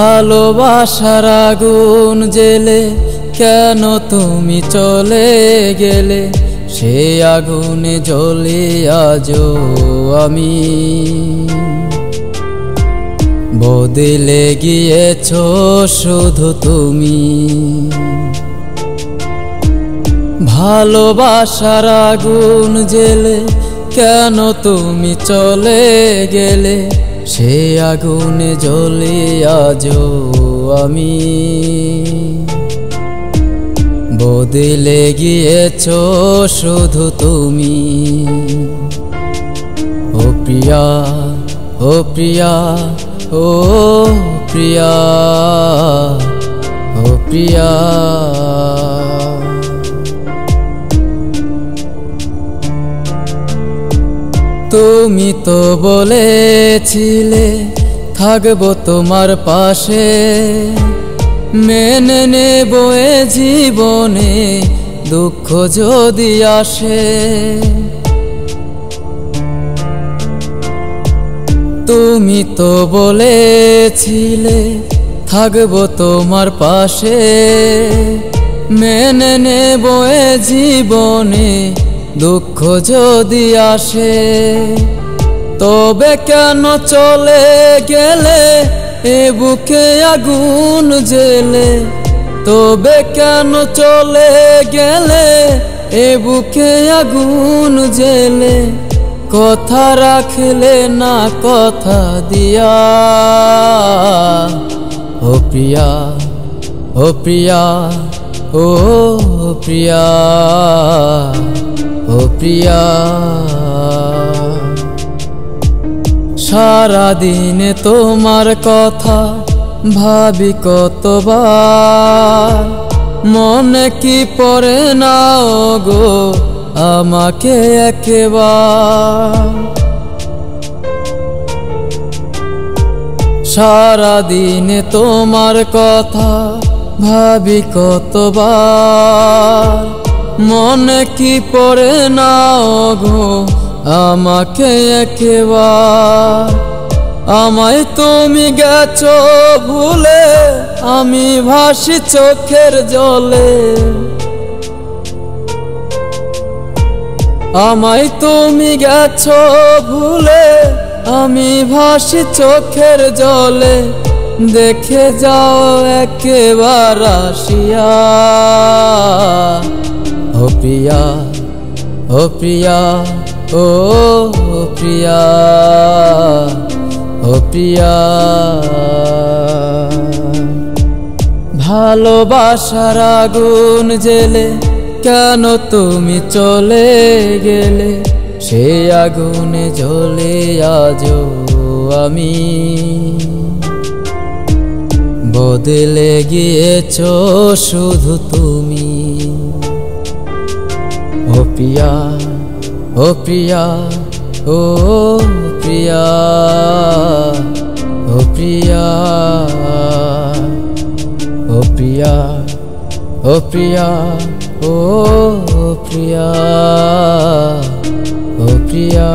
ভালোবাসার আগুন জেলে কেন তুমি চলে গেলে, সে আগুনে জ্বলে আজও আমি। বদলে গিয়েছো শুধু তুমি। ভালোবাসার আগুন জেলে কেন তুমি চলে গেলে, সে আগুনে জ্বলে আজও আমি। বদলে গিয়েছো শুধু তুমি। ও প্রিয়া, ও প্রিয়া, ও প্রিয়া, ও প্রিয়া। তুমি তো বলেছিলে থাকবো তোমার পাশে, মেনে নেব এ জীবনে দুঃখ যদি আসে। তুমি তো বলেছিলে থাকবো তোমার পাশে, মেনে নেব এ জীবনে দুঃখ যদি আসে। তবে কেন চলে গেলে এ বুকে আগুন জেলে, তবে কেন চলে গেলে এ বুকে আগুন জেলে। কথা রাখলে না কথা দিয়া। ও প্রিয়া, ও প্রিয়া, ও প্রিয়া, ও প্রিয়া। সারাদিনে তোমার কথা ভাবি কতবার, মনে কি পড়ে না গো আমাকে একবার। সারাদিনে তোমার কথা ভাবি কতবার, মনে কি পড়ে না গো আমাকে একবার। আমায় তুমি গেছো ভুলে, আমি ভাসি চোখের জলে। আমায় তুমি গেছো ভুলে, আমি ভাসি চোখের জলে। দেখে যাও একবার আসিয়া। ও প্রিয়া, ও প্রিয়া, ও প্রিয়া, ও প্রিয়া। ভালোবাসার আগুন জেলে কেন তুমি চলে গেলে, সে আগুনে জ্বলে আজও আমি। বদলে গিয়েছো শুধু তুমি। ও প্রিয়া, ও প্রিয়া, ও প্রিয়া, ও প্রিয়া, ও প্রিয়া, ও প্রিয়া, ও প্রিয়া, ও প্রিয়া।